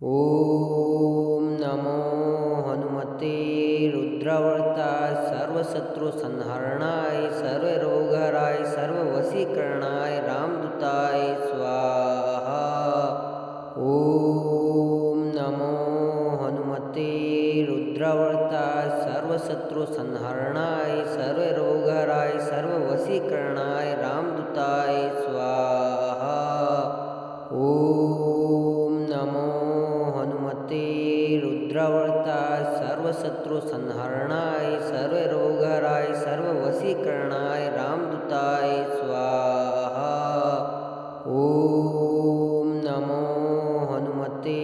ॐ नमो हनुमते रुद्रव्रताय सर्वशत्रुसंहरणाय सर्वरोगहराय सर्ववशीकरणाय रामदूताय स्वाहा। ॐ नमो हनुमते रुद्रव्रताय सर्वशत्रुसंहरणाय सर्वरोगहराय सर्ववशीकरणाय रामदूताय स्वाहा। ॐ नमो हनुमते रुद्रव्रताय सर्वशत्रुसंहरणाय सर्वरोगहराय सर्ववशीकरणाय रामदूताय स्वाहा। ॐ नमो हनुमते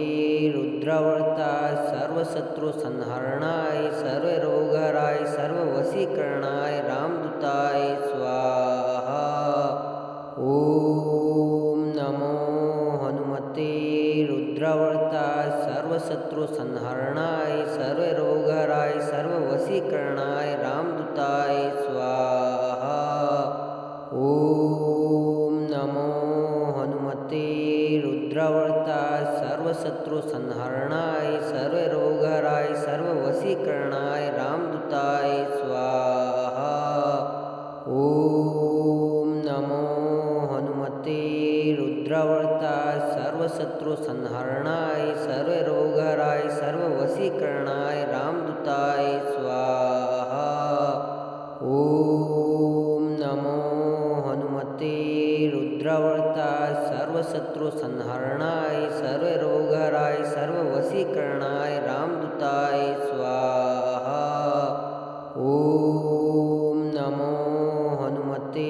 रुद्रव्रताय सर्वशत्रुसंहरणाय सर्वरोगहराय सर्ववशीकरणाय रामदूताय स्वाहा। ॐ नमो हनुमते रुद्रव्रताय सर्वशत्रुसंहरणाय सर्वरोगहराय सर्ववशीकरणाय रामदूताय स्वाहा। ॐ नमो हनुमते रुद्रव्रताय सर्वशत्रुसंहरणाय सर्वरोगहराय सर्ववशीकरणाय रामदूताय स्वाहा। ॐ नमो हनुमते रुद्रव्रताय सर्वशत्रुसंहरणाय सर्वरोगहराय सर्ववशीकरणाय रामदूताय स्वाहा। ॐ नमो हनुमते रुद्रव्रताय सर्वशत्रुसंहरणाय सर्वरोगहराय सर्ववशीकरणाय रामदूताय स्वाहा। ॐ नमो हनुमते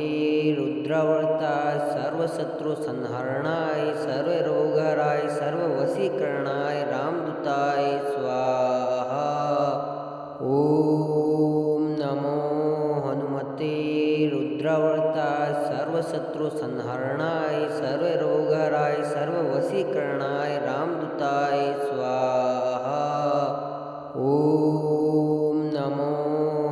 रुद्रव्रताय सर्वशत्रुसंहरणाय सर्वरोगहराय सर्ववशीकरणाय रामदूताय स्वाहा। ॐ नमो हनुमते रुद्रव्रताय सर्वशत्रुसंहरणाय सर्वरोगहराय सर्ववशीकरणाय रामदूताय स्वाहा। ॐ नमो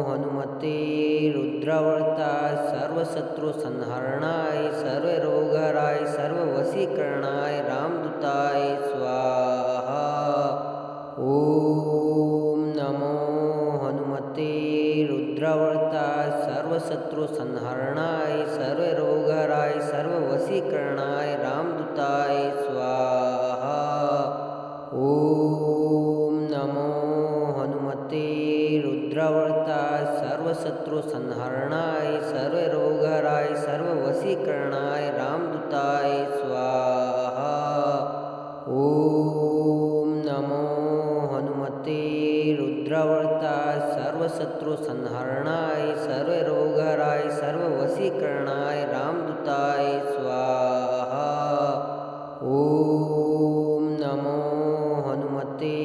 हनुमते रुद्रव्रताय सर्वशत्रुसंहरणाय सर्वरोगहराय सर्ववशीकरणाय रामदूताय स्वाहा। ॐ नमो हनुमते रुद्रव्रताय सर्वशत्रुसंहरणाय सर्वरोगहराय सर्ववशीकरणाय रामदूताय स्वाहा। ॐ नमो हनुमते रुद्रव्रताय सर्वशत्रुसंहरणाय सर्वरोगहराय सर्ववशीकरणाय रामदूताय स्वाहा। ॐ नमो हनुमते रुद्रव्रताय सर्वशत्रुसंहरणाय सर्वरोगहराय सर्ववशीकरणाय रामदूताय स्वाहा। ॐ नमो हनुमते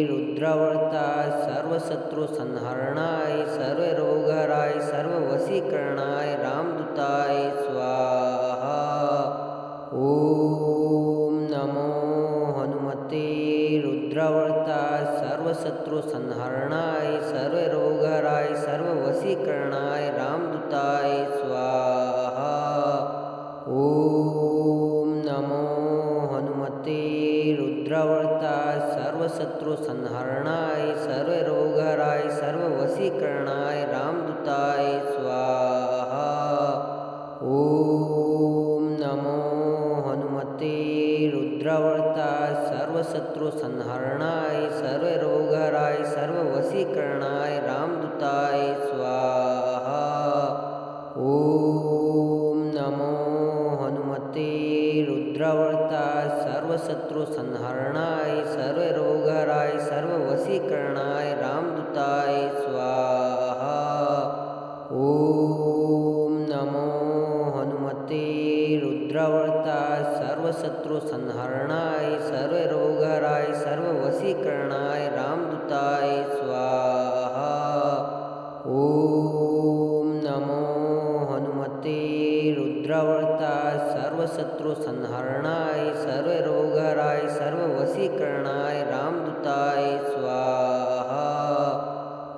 रुद्रव्रताय सर्वशत्रुसंहरणाय सर्वरोगहराय सर्ववशीकरणाय रामदूताय स्वाहा। ॐ नमो हनुमते रुद्रव्रताय सर्वशत्रुसंहरणाय सर्वरोगहराय सर्ववशीकरणाय रामदूताय स्वाहा। ॐ नमो हनुमते रुद्रव्रताय सर्वशत्रुसंहरणाय सर्वरोगहराय सर्ववशीकरणाय रामदूताय स्वाहा। ॐ नमो हनुमते रुद्रव्रताय सर्वशत्रुसंहरणाय सर्वरोगहराय सर्ववशीकरणाय रामदूताय स्वाहा। ॐ नमो हनुमते रुद्रव्रताय सर्वशत्रुसंहरणाय सर्वरोगहराय सर्ववशीकरणाय रामदूताय स्वाहा। ॐ नमो हनुमते रुद्रव्रताय सर्वशत्रुसंहरणाय सर्वरोगहराय सर्ववशीकरणाय रामदूताय स्वाहा। ॐ नमो हनुमते रुद्रव्रताय सर्वशत्रुसंहरणाय सर्वरोगहराय सर्ववशीकरणाय रामदूताय स्वाहा।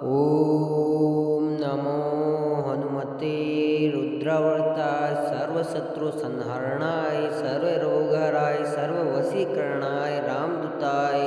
ॐ नमो हनुमते रुद्रव्रताय सर्वशत्रुसंहरणाय सर्वरोगहराय सर्ववशीकरणाय रामदूताय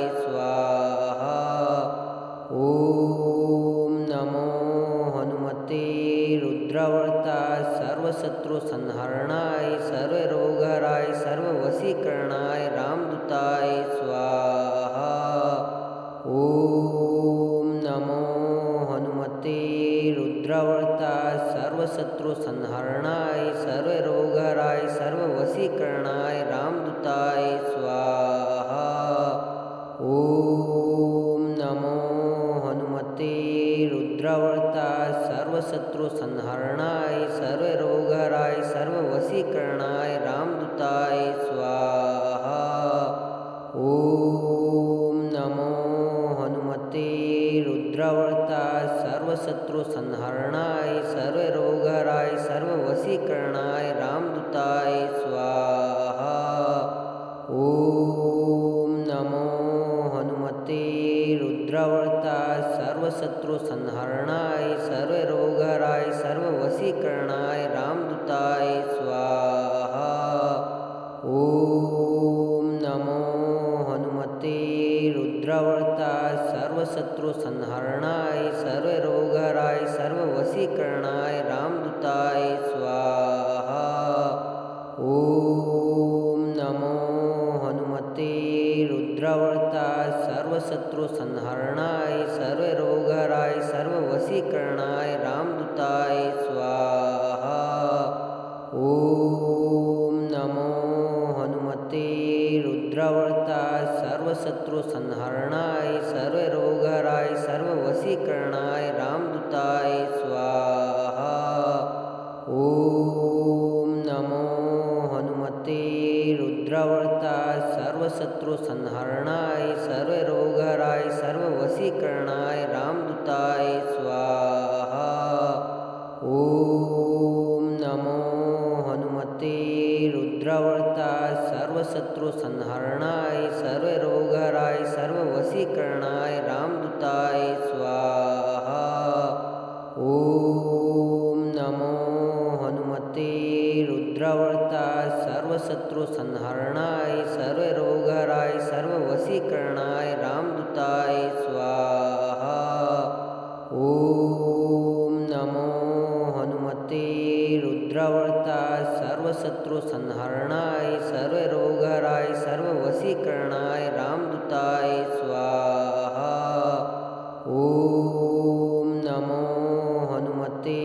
रुद्रवर्ताय सर्वशत्रुसंहरणाय सर्वरोगहराय सर्ववशीकरणाय रामदूताय स्वाहा। ॐ नमो हनुमते रुद्रवर्ताय सर्वशत्रुसंहरणाय सर्वरोगहराय सर्ववशीकरणाय रामदूताय स्वाहा। ॐ नमो हनुमते रुद्रवर्ताय सर्वशत्रुसंहरणाय सर्वरोगहराय सर्ववशीकरणाय रामदूताय स्वाहा। ॐ नमो हनुमते रुद्रवर्ताय सर्वशत्रुसंहरणाय सर्वरोगहराय सर्ववशीकरणाय रामदूताय स्वाहा। ॐ नमो हनुमते रुद्रवर्ताय सर्वशत्रुसंहरणाय सर्वरोगहराय सर्ववशीकरणाय रामदूताय स्वाहा। ॐ नमो हनुमते रुद्रवर्ताय सर्वशत्रुसंहरणाय सर्वरोगहराय सर्ववशीकरणाय रामदूताय स्वाहा। ॐ नमो हनुमते रुद्रवर्ताय सर्वशत्रुसंहरणाय सर्वरोगहराय सर्ववशीकरणाय रामदूताय स्वाहा। ॐ नमो हनुमते रुद्रवर्ताय सर्वशत्रुसंहरणाय सर्वरोगहराय सर्ववशीकरणाय रामदूताय स्वाहा। ॐ नमो हनुमते रुद्रवर्ताय सर्वशत्रुसंहरणाय सर्वरोगहराय सर्ववशीकरणाय रामदूताय स्वाहा। ॐ नमो हनुमते रुद्रवर्ताय सर्वशत्रुसंहरणाय सर्वरोगहराय सर्ववशीकरणाय रामदूताय स्वाहा। ॐ नमो हनुमते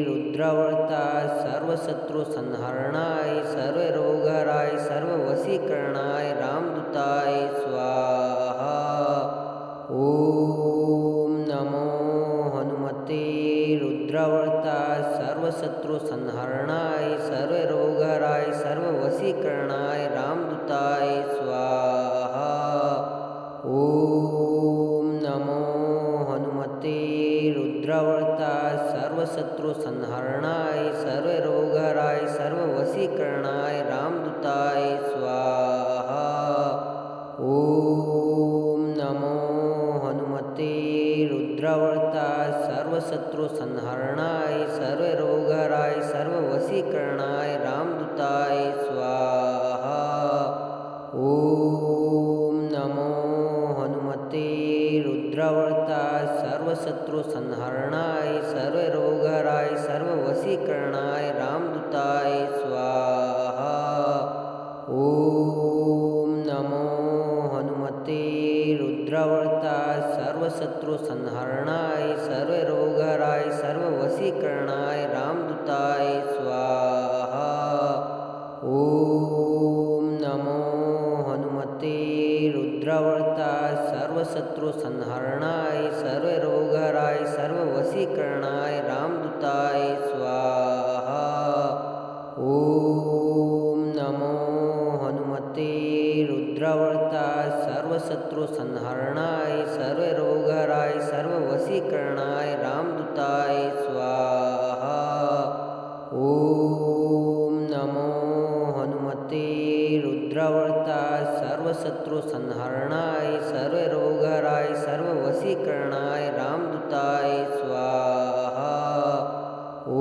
रुद्रवर्ताय सर्वशत्रुसंहरणाय सर्वरोगहराय सर्ववशीकरणाय रामदूताय स्वाहा। ॐ नमो हनुमते रुद्रवर्ताय सर्वशत्रुसंहरणाय सर्वरोगहराय सर्ववशीकरणाय रामदूताय स्वाहा। ॐ नमो हनुमते रुद्रवर्ताय सर्वशत्रुसंहरणाय सर्वरोगहराय सर्ववशीकरणाय रामदूताय स्वाहा। ॐ नमो हनुमते रुद्रवर्ताय सर्वशत्रुसंहरणाय सर्वरोगहराय सर्ववशीकरणाय रामदूताय स्वाहा। ॐ नमो हनुमते रुद्रवर्ताय सर्वशत्रुसंहरणाय सर्वरोगहराय सर्ववशीकरणाय रामदूताय स्वाहा। ॐ नमो हनुमते रुद्रवर्ताय सर्वशत्रुसंहरणाय सर्वरोगहराय सर्ववशीकरणाय रामदूताय स्वाहा। ॐ नमो हनुमते रुद्रवर्ताय सर्वशत्रुसंहरणाय सर्वरोगहराय सर्ववशीकरणाय रामदूताय स्वाहा। ॐ नमो हनुमते रुद्रवर्ताय सर्वशत्रुसंहरणाय सर्वरोगहराय सर्ववशीकरणाय रामदूताय स्वाहा। ॐ नमो हनुमते रुद्रवर्ताय सर्वशत्रुसंहरणाय सर्वरोगहराय सर्ववशीकरणाय रामदूताय स्वाहा। ॐ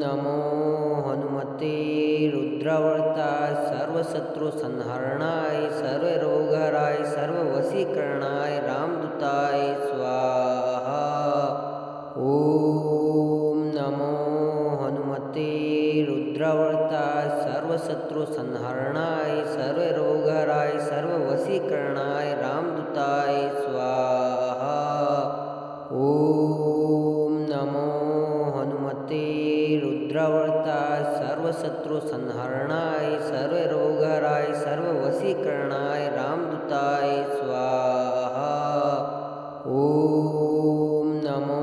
नमो हनुमते रुद्रवर्ताय सर्वशत्रुसंहरणाय सर्वरोगहराय सर्ववशीकरणाय रामदूताय स्वाहा। ॐ नमो हनुमते रुद्रवर्ताय सर्वशत्रुसंहरणाय सर्वरोगहराय सर्ववशीकरणाय रामदूताय स्वाहा। ॐ नमो हनुमते रुद्रवर्ताय सर्वशत्रुसंहरणाय सर्वरोगहराय सर्ववशीकरणाय रामदूताय स्वाहा। ॐ नमो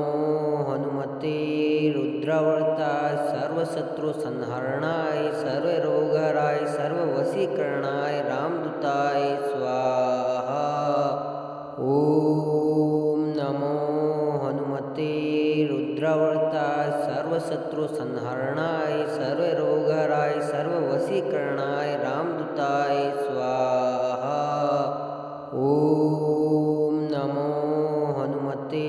सर्वशत्रुसंहरणाय सर्वरोगहराय सर्ववशीकरणाय रामदूताय स्वाहा। ॐ नमो हनुमते रुद्रव्रताय सर्वशत्रुसंहरणाय सर्वरोगहराय सर्ववशीकरणाय रामदूताय स्वाहा। ॐ नमो हनुमते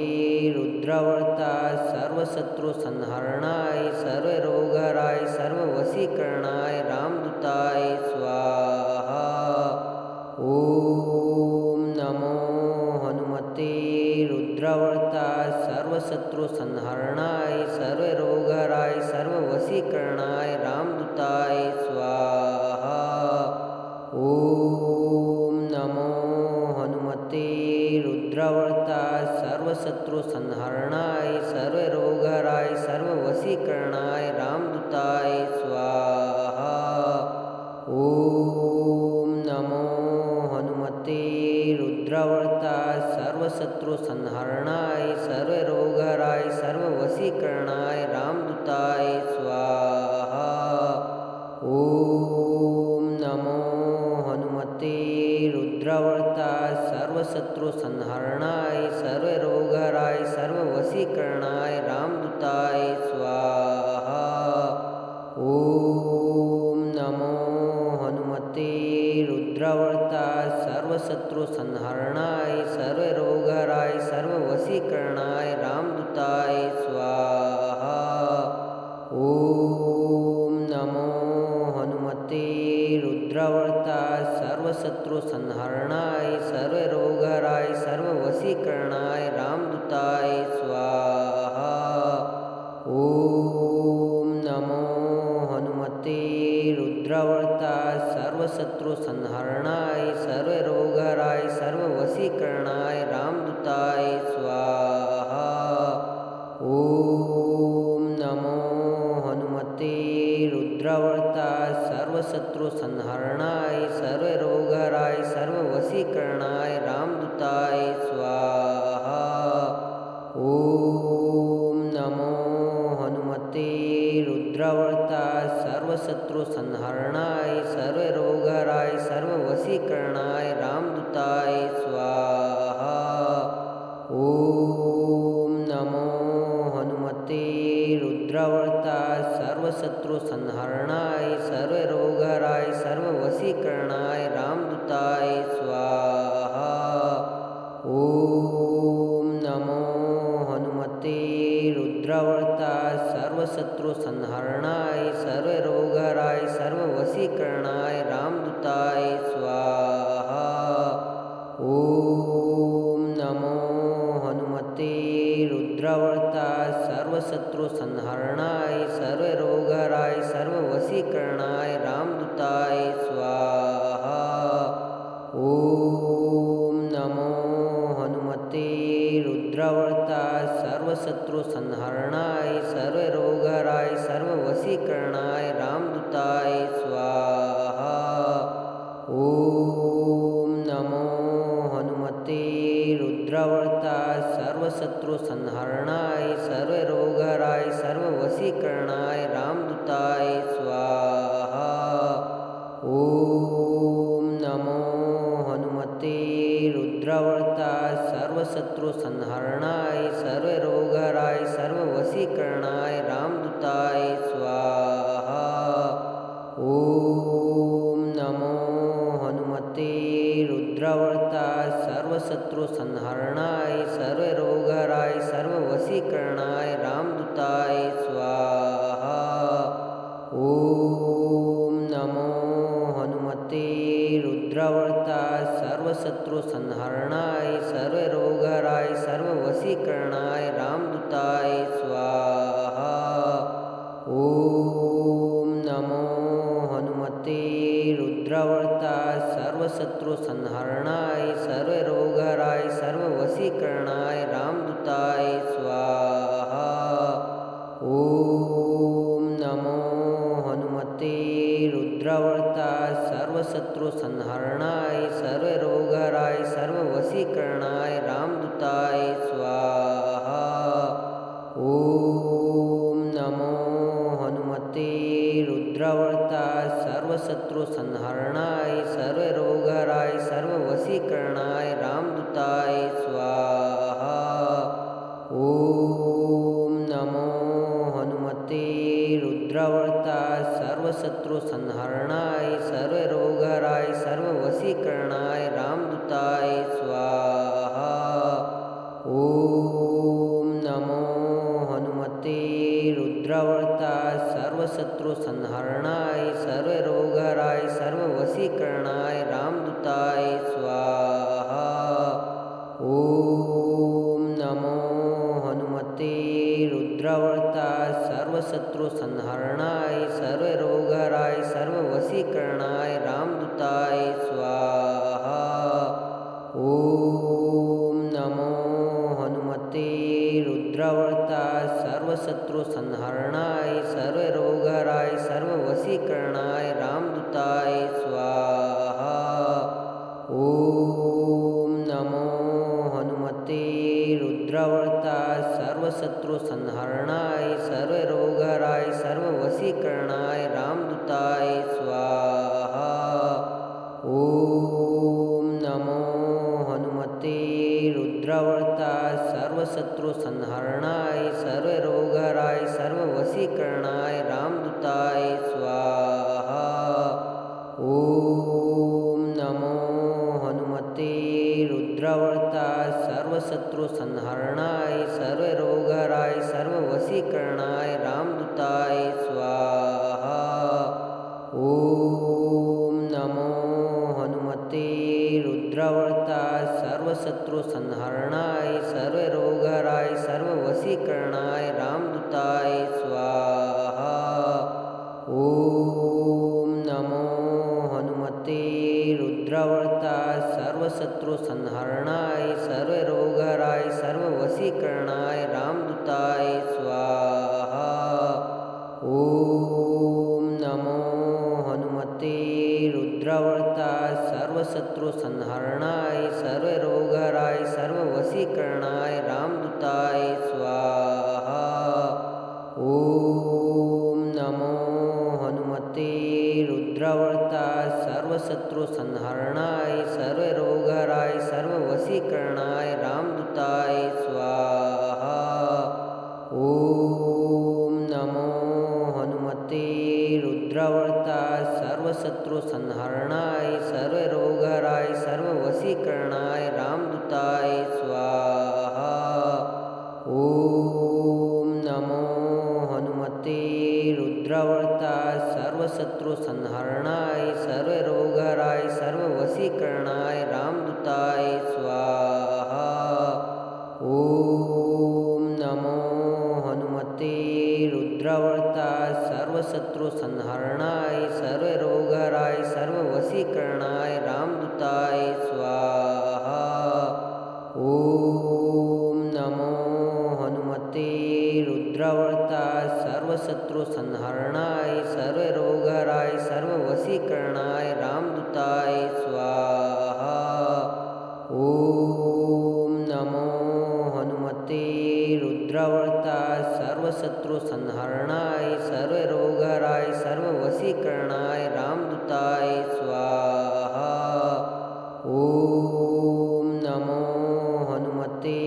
रुद्रव्रताय सर्वशत्रुसंहरणाय सर्वरोगहराय सर्ववशीकरणाय रामदूताय स्वाहा। ॐ नमो हनुमते रुद्रव्रताय सर्वशत्रुसंहरणाय सर्वरोगहराय सर्ववशीकरणाय रामदूताय स्वाहा। ॐ नमो हनुमते रुद्रव्रताय सर्वशत्रुसंहरणाय सर्वरोगहराय सर्ववशीकरणाय रामदूताय स्वाहा। ॐ नमो हनुमते रुद्रव्रताय सर्वशत्रुसंहरणाय सर्वरोगहराय सर्ववशीकरणाय रामदूताय स्वाहा। ॐ नमो हनुमते रुद्रव्रताय सर्वशत्रुसंहरणाय सर्वरोगहराय सर्ववशीकरणाय रामदूताय स्वाहा। ॐ नमो हनुमते रुद्रव्रताय सर्वशत्रुसंहरणाय सर्वरोगहराय सर्ववशीकरणाय रामदूताय स्वाहा। ॐ नमो हनुमते रुद्रव्रताय सर्वशत्रुसंहरणाय सर्वरोगहराय सर्ववशीकरणाय रामदूताय स्वाहा। ॐ नमो हनुमते रुद्रव्रताय सर्वशत्रुसंहरणाय सर्वरोगहराय सर्ववशीकरणाय रामदूताय स्वाहा। ॐ नमो हनुमते रुद्रव्रताय सर्वशत्रुसंहरणाय सर्वरोगहराय सर्ववशीकरणाय रामदूताय स्वाहा। ॐ नमो हनुमते रुद्रव्रताय सर्वशत्रुसंहरणाय सर्वरोगहराय सर्ववशीकरणाय रामदूताय स्वाहा। ॐ नमो हनुमते रुद्रव्रताय सर्वशत्रुसंहरणाय सर्वरोगहराय सर्ववशीकरणाय रामदूताय स्वाहा। ॐ नमो हनुमते रुद्रव्रताय सर्वशत्रुसंहरणाय सर्वरोगहराय सर्ववशीकरणाय रामदूताय स्वाहा। ॐ नमो हनुमते रुद्रव्रताय सर्वशत्रुसंहरणाय सर्वरोगहराय सर्ववशीकरणाय रामदूताय स्वाहा। ॐ नमो हनुमते रुद्रव्रताय सर्वशत्रुसंहरणाय सर्वरोगहराय सर्ववशीकरणाय रामदूताय स्वाहा। ॐ नमो हनुमते रुद्रव्रताय सर्वशत्रुसंहरणाय सर्वरोगहराय सर्ववशीकरणाय रामदूताय स्वाहा। ॐ नमो हनुमते रुद्रव्रताय सर्वशत्रुसंहरणाय सर्वरोगहराय सर्ववशीकरणाय रामदूताय स्वाहा। ॐ नमो हनुमते रुद्रव्रताय सर्वशत्रुसंहरणाय सर्वरोगहराय सर्ववशीकरणाय रामदूताय स्वाहा। ॐ नमो हनुमते रुद्रव्रताय सर्वशत्रुसंहरणाय सर्वरोगहराय सर्ववशीकरणाय रामदूताय स्वाहा। ॐ नमो हनुमते रुद्रव्रताय सर्वशत्रुसंहरणाय सर्वरोगहराय सर्ववशीकरणाय रामदूताय स्वाहा। ॐ नमो हनुमते रुद्रव्रताय सर्वशत्रुसंहरणाय सर्वरोगहराय सर्ववशीकरणाय रामदूताय स्वाहा। ॐ नमो हनुमते सर्वशत्रुसंहरणाय सर्वरोगहराय सर्ववशीकरणाय रामदूताय स्वाहा। ॐ नमो हनुमते रुद्रव्रताय सर्वशत्रुसंहरणाय सर्वरोगहराय सर्ववशीकरणाय रामदूताय स्वाहा। ॐ नमो हनुमते रुद्रव्रताय सर्वशत्रुसंहरणाय सर्वरोगहराय सर्ववशीकरणाय रामदूताय स्वाहा। ॐ नमो हनुमते रुद्रव्रताय सर्वशत्रुसंहरणाय सर्वरोगहराय सर्ववशीकरणाय रामदूताय स्वाहा। ॐ नमो हनुमते रुद्रव्रताय सर्वशत्रुसंहरणाय सर्वरोगहराय सर्ववशीकरणाय रामदूताय स्वाहा। ॐ नमो हनुमते रुद्रव्रताय सर्वशत्रुसंहरणाय सर्वरोगहराय सर्ववशीकरणाय रामदूताय स्वाहा। ॐ नमो हनुमते रुद्रव्रताय सर्वशत्रुसंहरणाय सर्वरोगहराय सर्ववशीकरणाय रामदूताय स्वाहा। ॐ नमो हनुमते रुद्रव्रताय सर्वशत्रुसंहरणाय सर्वरोगहराय सर्ववशीकरणाय रामदूताय स्वाहा। ॐ नमो हनुमते रुद्रव्रताय सर्वशत्रुसंहरणाय सर्वरोगहराय सर्ववशीकरणाय रामदूताय स्वाहा। ॐ नमो हनुमते रुद्रव्रताय सर्वशत्रुसंहरणाय सर्वरोगहराय सर्ववशीकरणाय रामदूताय स्वाहा। ॐ नमो हनुमते रुद्रव्रताय सर्वशत्रुसंहरणाय सर्वरोगहराय सर्ववशीकरणाय रामदूताय स्वाहा। ॐ नमो हनुमते रुद्रव्रताय सर्वशत्रुसंहरणाय सर्वरोगहराय सर्ववशीकरणाय रामदूताय स्वाहा। ॐ नमो हनुमते रुद्रव्रताय सर्वशत्रुसंहरणाय सर्वरोगहराय सर्ववशीकरणाय रामदूताय स्वाहा। ॐ नमो हनुमते रुद्रव्रताय सर्वशत्रुसंहरणाय सर्वरोगहराय सर्ववशीकरणाय रामदूताय स्वाहा। ॐ नमो हनुमते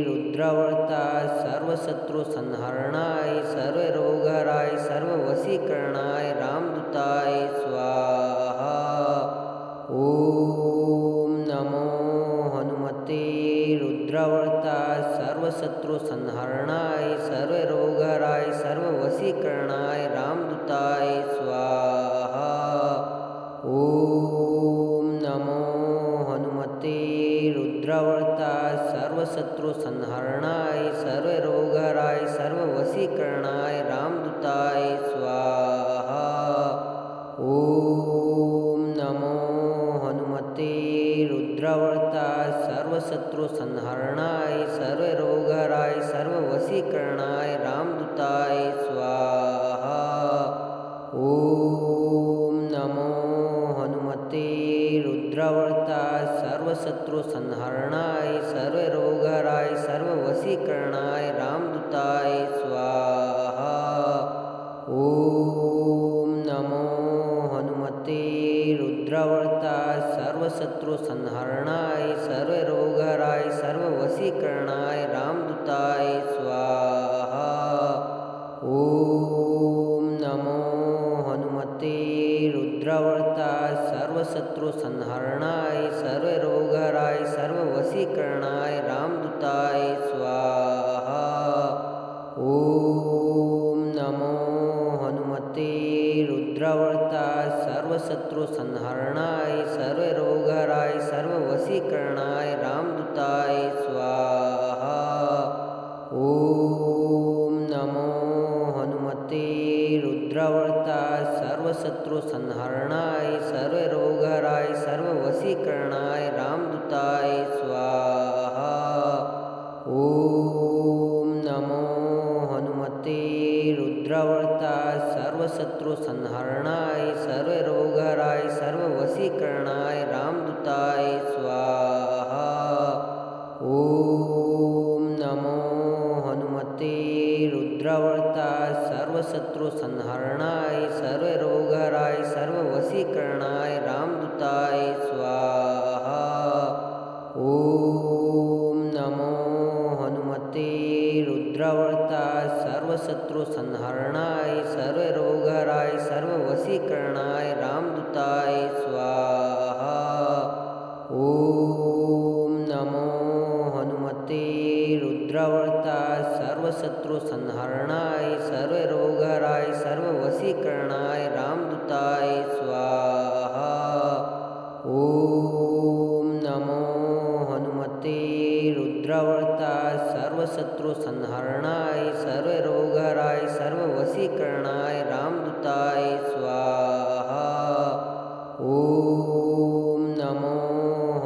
रुद्रव्रताय सर्वशत्रुसंहरणाय सर्वरोगहराय सर्ववशीकरणाय रामदूताय स्वाहा। ॐ नमो हनुमते रुद्रव्रताय सर्वशत्रुसंहरणाय सर्वरोगहराय सर्ववशीकरणाय रामदूताय स्वाहा। ॐ नमो हनुमते रुद्रव्रताय सर्वशत्रुसंहरणाय सर्वरोगहराय सर्ववशीकरणाय रामदूताय स्वाहा। ॐ नमो हनुमते रुद्रव्रताय सर्वशत्रुसंहरणाय सर्वरोगहराय सर्ववशीकरणाय रामदूताय स्वाहा। ॐ नमो हनुमते रुद्रव्रताय सर्वशत्रुसंहरणाय सर्वरोगहराय सर्ववशीकरणाय रामदूताय स्वाहा। ॐ नमो हनुमते रुद्रव्रताय सर्वशत्रुसंहरणाय सर्वरोगहराय सर्ववशीकरणाय रामदूताय स्वाहा। ॐ नमो हनुमते रुद्रव्रताय सर्वशत्रुसंहरणाय सर्वरोगहराय सर्ववशीकरणाय रामदूताय स्वाहा। ॐ नमो हनुमते रुद्रव्रताय सर्वशत्रुसंहरणाय सर्वरोगहराय सर्ववशीकरणाय रामदूताय स्वाहा। ॐ नमो हनुमते सर्वशत्रुसंहरणाय सर्वरोगहराय सर्ववशीकरणाय रामदूताय स्वाहा। ॐ नमो हनुमते रुद्रावताय सर्वशत्रुसंहरणाय सर्वरोगहराय सर्ववशीकरणाय रामदूताय स्वाहा। ॐ नमो हनुमते रुद्रावताय सर्वशत्रुसंहरणाय सर्वरोगहराय सर्ववशीकरणाय रामदूताय स्वाहा। ॐ नमो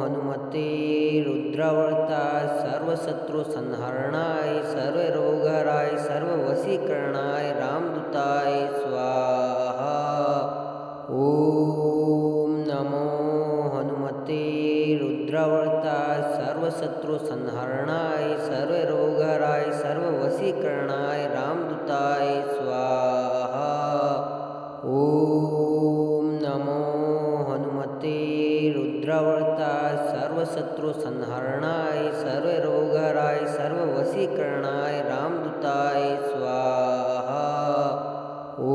हनुमते रुद्रावताय सर्वशत्रुसंहरणाय सर्वरोगहराय सर्ववशीकरणाय रामदूताय स्वाहा। ॐ नमो हनुमते रुद्रावताय सर्वशत्रुसंहरणाय सर्वरोगहराय सर्ववशीकरणाय रामदूताय स्वाहा। ॐ नमो हनुमते रुद्रावताय सर्वशत्रुसंहरणाय सर्वरोगहराय सर्ववशीकरणाय रामदूताय स्वाहा। ॐ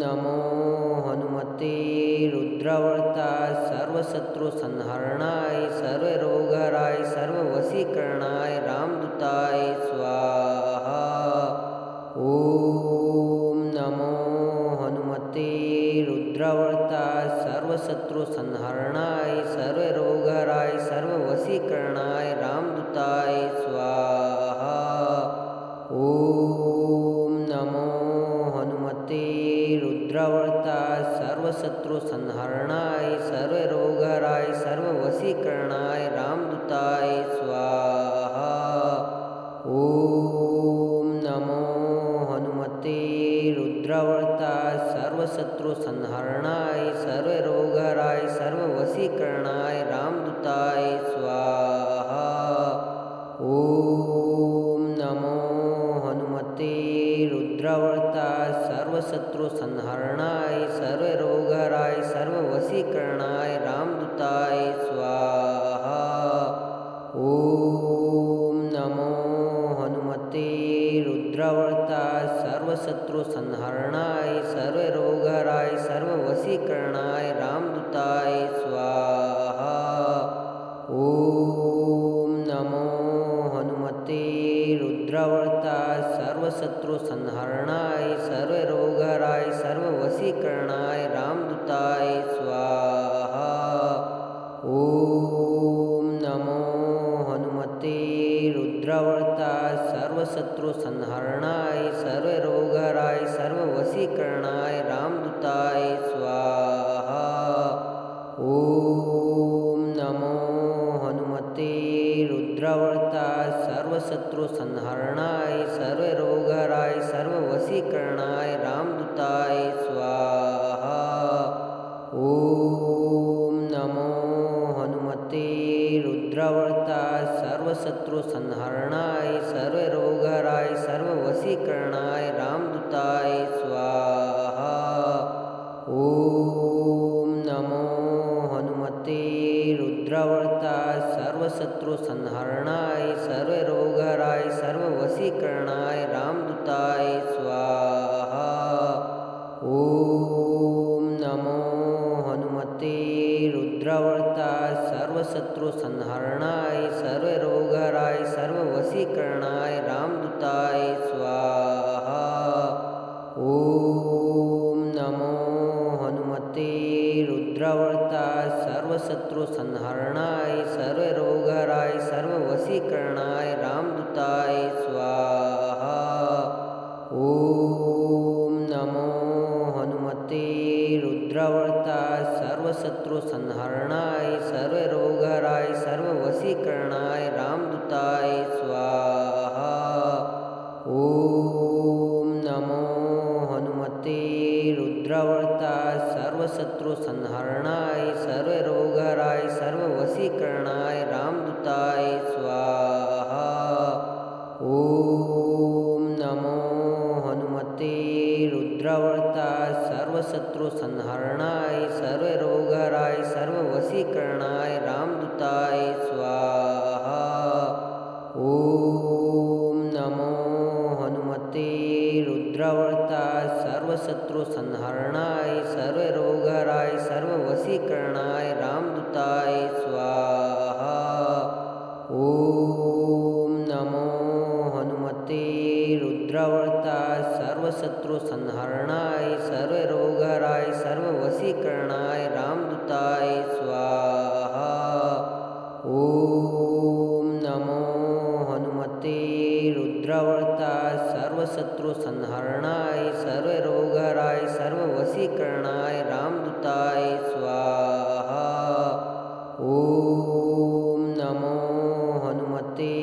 नमो हनुमते रुद्रावताय सर्वशत्रुसंहरणाय सर्वरोगहराय सर्ववशीकरणाय रामदूताय स्वाहा। ॐ नमो हनुमते रुद्रावताय सर्वशत्रुसंहरणाय सर्वरोगहराय सर्ववशीकरणाय रामदूताय स्वाहा। ॐ नमो हनुमते रुद्रावताय सर्वशत्रुसंहरणाय सर्वरोगहराय सर्ववशीकरणाय रामदूताय स्वाहा। ॐ नमो हनुमते रुद्रावताय सर्वशत्रुसंहरणाय सर्वरोगहराय सर्ववशीकरणाय रामदूताय स्वाहा। ॐ नमो हनुमते रुद्रावताय सर्वशत्रुसंहरणाय सर्वरोगहराय सर्ववशीकरणाय रामदूताय स्वाहा। ॐ नमो हनुमते रुद्रावताय सर्वशत्रुसंहरणाय सर्वरोगहराय सर्ववशीकरणाय रामदूताय स्वाहा। ॐ नमो हनुमते रुद्रावताय सर्वशत्रुसंहरणाय सर्वरोगहराय सर्ववशीकरणाय रामदूताय स्वाहा। ॐ नमो हनुमते रुद्रावताय सर्वशत्रुसंहरणाय सर्वरोगहराय सर्ववशीकरणाय रामदूताय स्वाहा। ॐ नमो हनुमते रुद्रावताय सर्वशत्रुसंहरणाय सर्वरोगहराय सर्ववशीकरणाय रामदूताय स्वाहा। ॐ नमो हनुमते रुद्रावताय सर्वशत्रुसंहरणाय सर्वरोगहराय सर्ववशीकरणाय रामदूताय स्वाहा। ॐ नमो हनुमते रुद्रावताय सर्वशत्रुसंहरणाय सर्वरोगहराय सर्ववशीकरणाय रामदूताय स्वाहा। ॐ नमो हनुमते रुद्रावताय सर्वशत्रुसंहरणाय सर्वरोगहराय सर्ववशीकरणाय रामदूताय स्वाहा। ॐ नमो हनुमते रुद्रावताय सर्वशत्रुसंहरणाय सर्वरोगहराय सर्ववशीकरणाय रामदूताय स्वाहा। ॐ नमो हनुमते रुद्रावताय सर्वशत्रुसंहरणाय सर्वरोगहराय सर्ववशीकरणाय रामदूताय स्वाहा। ॐ नमो हनुमते रुद्रावताय सर्वशत्रुसंहरणाय सर्वरोगहराय सर्ववशीकरणाय रामदूताय स्वाहा। ॐ नमो हनुमते रुद्रावताय सर्वशत्रुसंहरणाय सर्वरोगहराय सर्ववशीकरणाय रामदूताय स्वाहा। ॐ नमो हनुमते सर्वशत्रुसंहरणाय सर्वरोगहराय सर्ववशीकरणाय रामदूताय स्वाहा। ॐ नमो हनुमते रुद्रव्रताय सर्वशत्रुसंहरणाय सर्वरोगहराय सर्ववशीकरणाय रामदूताय स्वाहा। ॐ नमो हनुमते रुद्रव्रताय सर्वशत्रुसंहरणाय सर्वरोगहराय सर्ववशीकरणाय रामदूताय स्वाहा। ॐ नमो हनुमते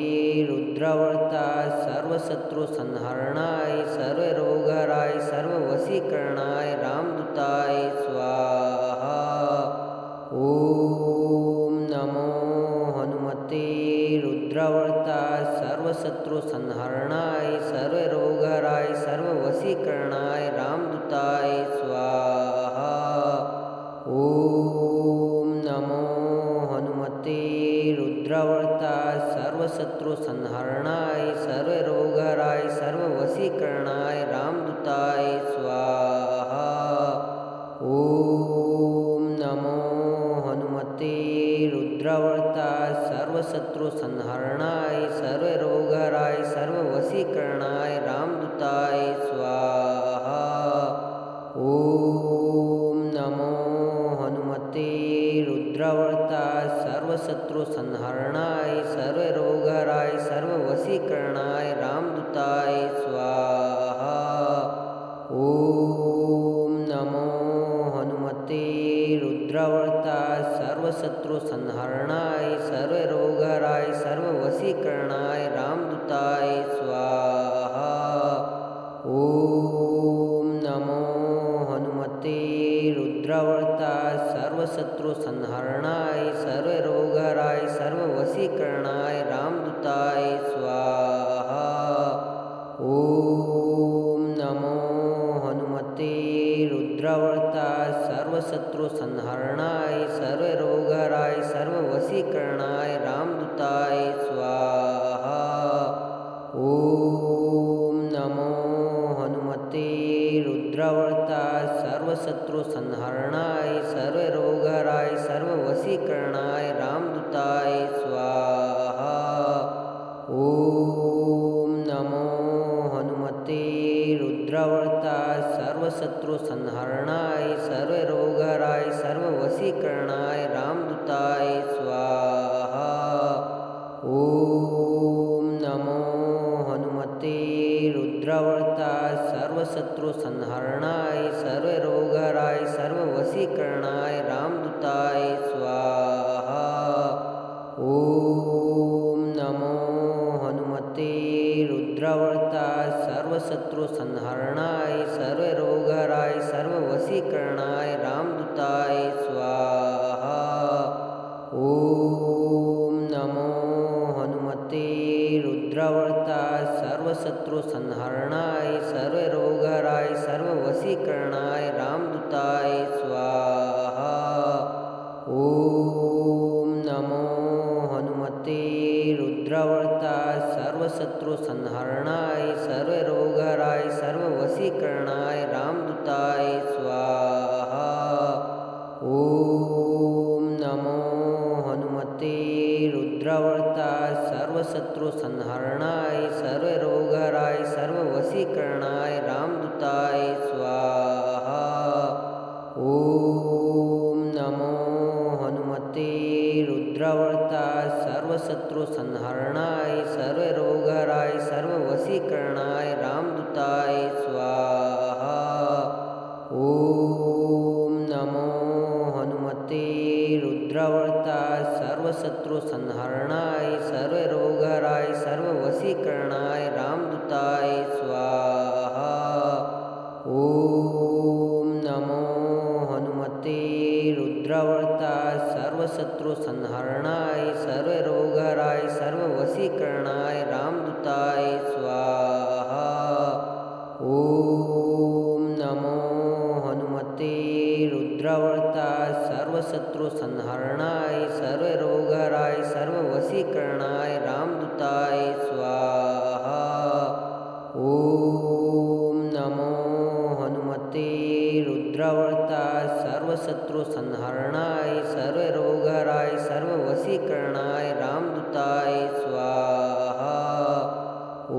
रुद्रव्रताय सर्वशत्रुसंहरणाय सर्वरोगहराय सर्ववशीकरणाय रामदूताय स्वाहा। ॐ नमो हनुमते रुद्रव्रताय सर्वशत्रुसंहरणाय सर्वरोगहराय सर्ववशीकरणाय रामदूताय स्वाहा। ॐ नमो हनुमते रुद्रव्रताय सर्वशत्रुसंहरणाय सर्वरोगहराय सर्ववशीकरणाय रामदूताय स्वाहा। ॐ नमो हनुमते रुद्रव्रताय सर्वशत्रुसंहरणाय सर्वरोगहराय सर्ववशीकरणाय रामदूताय स्वाहा। ॐ नमो हनुमते रुद्रव्रताय सर्वशत्रुसंहरणाय सर्वरोगहराय सर्ववशीकरणाय रामदूताय स्वाहा। ॐ नमो हनुमते रुद्रव्रताय सर्वशत्रुसंहरणाय सर्वरोगहराय सर्ववशीकरणाय रामदूताय स्वाहा। ॐ नमो हनुमते रुद्रव्रताय सर्वशत्रुसंहरणाय सर्वरोगहराय सर्ववशीकरणाय रामदूताय स्वाहा। ॐ नमो हनुमते रुद्रव्रताय सर्वशत्रुसंहरणाय सर्वरोगहराय सर्ववशीकरणाय रामदूताय स्वाहा। ॐ नमो हनुमते रुद्रव्रताय सर्वशत्रुसंहरणाय सर्वरोगहराय सर्ववशीकरणाय रामदूताय स्वाहा। ॐ नमो हनुमते रुद्रव्रताय सर्वशत्रुसंहरणाय सर्वरोगहराय सर्ववशीकरणाय रामदूताय स्वाहा। ॐ नमो हनुमते रुद्रव्रताय सर्वशत्रुसंहरणाय सर्वरोगहराय सर्ववशीकरणाय रामदूताय स्वाहा। ॐ नमो हनुमते रुद्रव्रताय सर्वशत्रुसंहरणाय सर्वरोगहराय सर्ववशीकरणाय रामदूताय स्वाहा। ॐ नमो हनुमते रुद्रव्रताय सर्वशत्रुसंहरणाय सर्वरोगहराय सर्ववशीकरणाय रामदूताय स्वाहा। ॐ नमो हनुमते रुद्रव्रताय सर्वशत्रुसंहरणाय सर्वरोगहराय सर्ववशीकरणाय रामदूताय स्वाहा। ॐ नमो हनुमते रुद्रव्रताय सर्वशत्रुसंहरणाय सर्वरोगहराय सर्ववशीकरणाय रामदूताय स्वाहा। ॐ नमो हनुमते रुद्रव्रताय सर्वशत्रुसंहरणाय सर्वरोगहराय सर्ववशीकरणाय रामदूताय स्वाहा। ॐ नमो हनुमते रुद्रव्रताय सर्वशत्रुसंहरणाय सर्वरोगहराय सर्ववशीकरणाय रामदूताय स्वाहा। ॐ नमो हनुमते रुद्रव्रताय सर्वशत्रुसंहरणाय सर्वरोगहराय सर्ववशीकरणाय रामदूताय स्वाहा। ॐ नमो हनुमते रुद्रव्रताय सर्वशत्रुसंहरणाय सर्वरोगहराय सर्ववशीकरणाय रामदूताय स्वाहा। ॐ नमो हनुमते सर्वशत्रुसंहरणाय सर्वरोगहराय सर्ववशीकरणाय रामदूताय स्वाहा।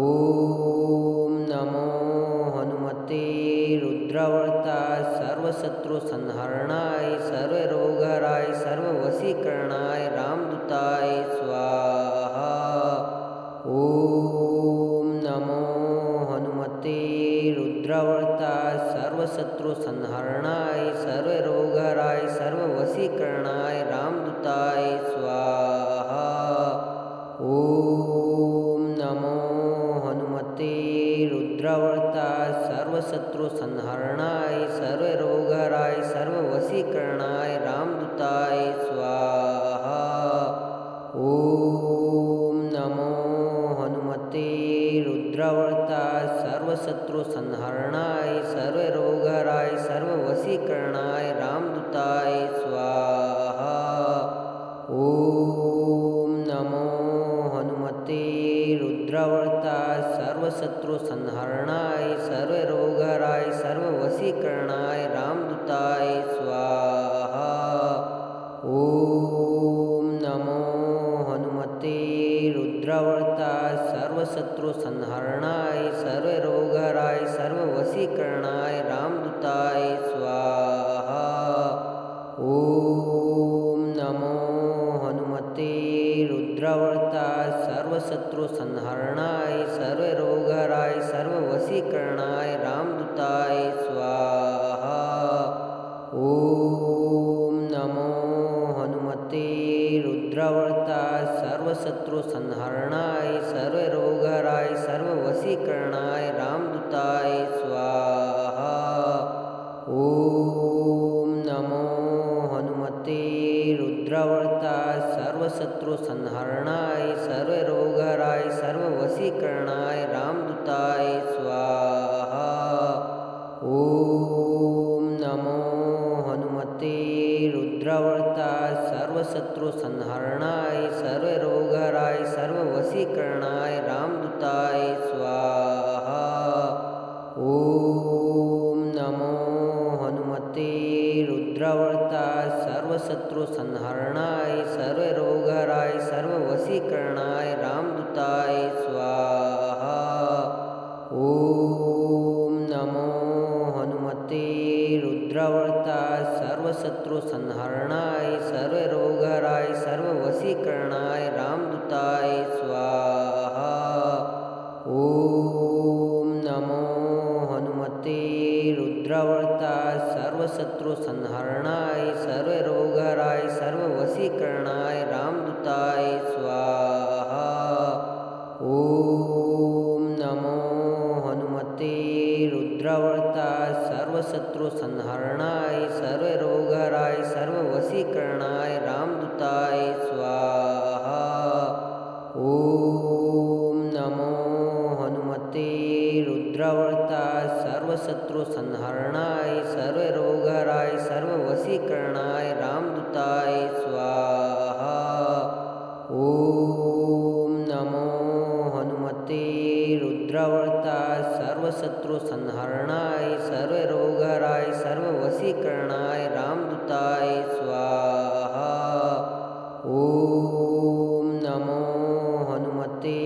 ॐ नमो हनुमते रुद्रव्रताय सर्वशत्रुसंहरणाय सर्वरोगहराय सर्ववशीकरणाय रामदूताय स्वाहा। ॐ नमो हनुमते रुद्रव्रताय सर्वशत्रुसंहरणाय सर्वरोगहराय सर्ववशीकरणाय रामदूताय स्वाहा। ॐ नमो हनुमते रुद्रव्रताय सर्वशत्रुसंहरणाय सर्वरोगहराय सर्ववशीकरणाय रामदूताय स्वाहा। ॐ नमो हनुमते रुद्रव्रताय सर्वशत्रुसंहरणाय सर्वरोगहराय सर्ववशीकरणाय रामदूताय स्वाहा। ॐ नमो हनुमते रुद्रव्रताय सर्वशत्रुसंहरणाय सर्वरोगहराय सर्ववशीकरणाय रामदूताय स्वाहा। ॐ नमो हनुमते रुद्रव्रताय सर्वशत्रुसंहरणाय सर्वरोगहराय सर्ववशीकरणाय रामदूताय स्वाहा। ॐ नमो हनुमते रुद्रव्रताय सर्वशत्रुसंहरणाय सर्वरोगहराय सर्ववशीकरणाय रामदूताय स्वाहा। ॐ नमो हनुमते रुद्रव्रताय सर्वशत्रुसंहरणाय सर्वरोगहराय सर्ववशीकरणाय रामदूताय स्वाहा। ॐ नमो हनुमते रुद्रव्रताय सर्वशत्रुसंहरणाय सर्वरोगहराय सर्ववशीकरणाय रामदूताय स्वाहा। ॐ नमो हनुमते रुद्रव्रताय सर्वशत्रुसंहरणाय सर्वरोगहराय सर्ववशीकरणाय रामदूताय स्वाहा। ॐ नमो हनुमते रुद्रव्रताय सर्वशत्रुसंहरणाय सर्वरोगहराय सर्ववशीकरणाय रामदूताय स्वाहा। ॐ नमो हनुमते रुद्रव्रताय सर्वशत्रुसंहरणाय सर्वरोगहराय सर्ववशीकरणाय रामदूताय स्वाहा। ॐ नमो हनुमते रुद्रव्रताय सर्वशत्रुसंहरणाय सर्वरोगहराय सर्ववशीकरणाय रामदूताय स्वाहा। ॐ नमो हनुमते रुद्रव्रताय सर्वशत्रुसंहरणाय सर्वरोगहराय सर्ववशीकरणाय रामदूताय स्वाहा। ॐ नमो हनुमते रुद्रव्रताय सर्वशत्रुसंहरणाय सर्वरोगहराय सर्ववशीकरणाय रामदूताय स्वाहा। ॐ नमो हनुमते रुद्रव्रताय सर्वशत्रुसंहरणाय सर्वरोगहराय सर्ववशीकरणाय रामदूताय स्वाहा। ॐ नमो हनुमते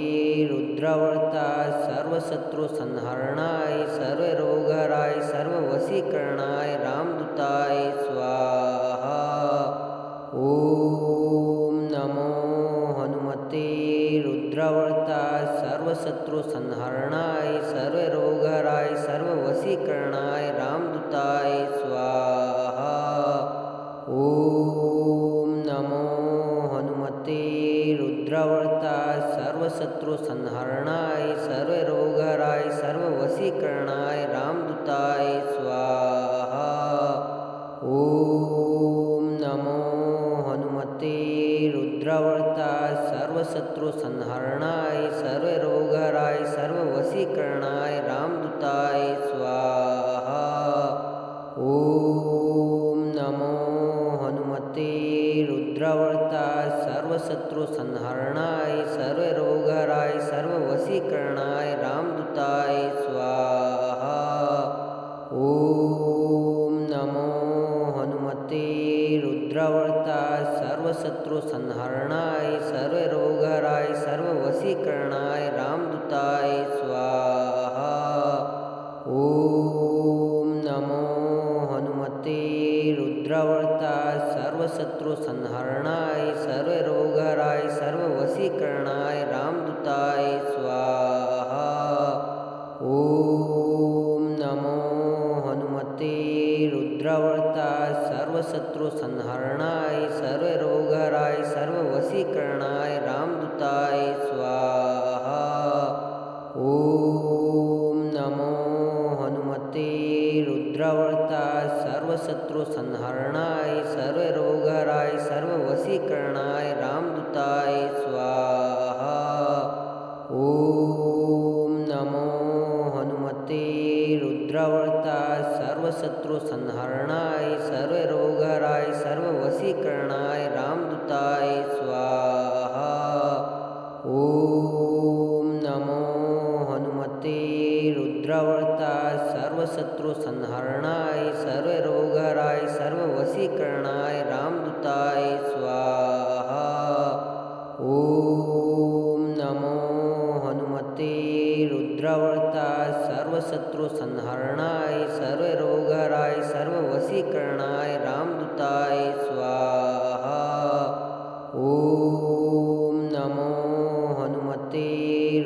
रुद्रव्रताय सर्वशत्रुसंहरणाय सर्वरोगहराय सर्ववशीकरणाय रामदूताय स्वाहा। ॐ नमो हनुमते रुद्रव्रताय सर्वशत्रुसंहरणाय सर्वरोगहराय सर्ववशीकरणाय रामदूताय स्वाहा। ॐ नमो हनुमते रुद्रव्रताय सर्वशत्रुसंहरणाय सर्वरोगहराय सर्ववशीकरणाय रामदूताय स्वाहा। ॐ नमो हनुमते रुद्रव्रताय सर्वशत्रुसंहरणाय सर्वरोगहराय सर्ववशीकरणाय रामदूताय स्वाहा। ॐ नमो हनुमते रुद्रव्रताय सर्वशत्रुसंहरणाय सर्वरोगहराय सर्ववशीकरणाय रामदूताय स्वाहा। ॐ नमो हनुमते सर्वशत्रुसंहरणाय सर्वरोगहराय सर्ववशीकरणाय रामदूताय स्वाहा। ॐ नमो हनुमते रुद्रव्रताय सर्वशत्रुसंहरणाय सर्वरोगहराय सर्ववशीकरणाय रामदूताय स्वाहा। ॐ नमो हनुमते रुद्रव्रताय सर्वशत्रुसंहरणाय सर्वरोगहराय सर्ववशीकरणाय रामदूताय स्वाहा। ॐ नमो हनुमते रुद्रव्रताय सर्वशत्रुसंहरणाय सर्वरोगहराय सर्ववशीकरणाय रामदूताय स्वाहा। ॐ नमो हनुमते रुद्रव्रताय सर्वशत्रुसंहरणाय सर्वरोगहराय सर्ववशीकरणाय रामदूताय स्वाहा। ॐ नमो हनुमते रुद्रव्रताय सर्वशत्रुसंहरणाय सर्वरोगहराय सर्ववशीकरणाय रामदूताय स्वाहा। ॐ नमो हनुमते रुद्रव्रताय सर्वशत्रुसंहरणाय सर्वरोगहराय सर्ववशीकरणाय रामदूताय स्वाहा। ॐ नमो हनुमते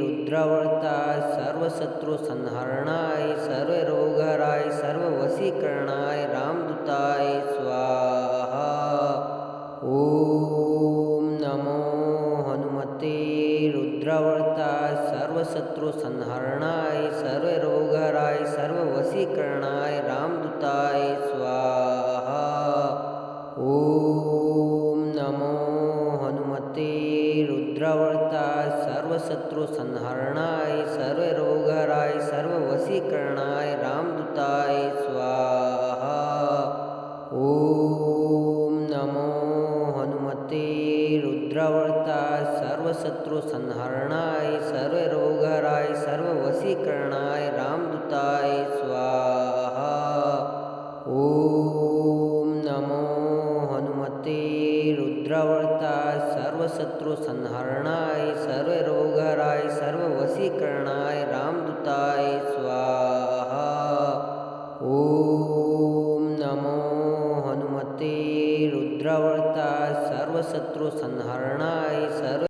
रुद्रव्रताय सर्वशत्रुसंहरणाय सर्वरोगहराय सर्ववशीकरणाय रामदूताय स्वाहा। ॐ नमो हनुमते रुद्रव्रताय सर्वशत्रुसंहरणाय सर्वरोगहराय सर्ववशीकरणाय रामदूताय स्वाहा। ॐ नमो हनुमते रुद्रव्रताय सर्वशत्रुसंहरणाय सर्वरोगहराय सर्ववशीकरणाय रामदूताय स्वाहा। ॐ नमो हनुमते रुद्रव्रताय सर्वशत्रुसंहरणाय सर्वरोगहराय सर्ववशीकरणाय रामदूताय स्वाहा। ॐ नमो हनुमते रुद्रव्रताय सर्वशत्रुसंहरणाय सर्वरोगहराय सर्ववशीकरणाय रामदूताय स्वाहा। ॐ नमो हनुमते रुद्रव्रताय सर्वशत्रुसंहरणाय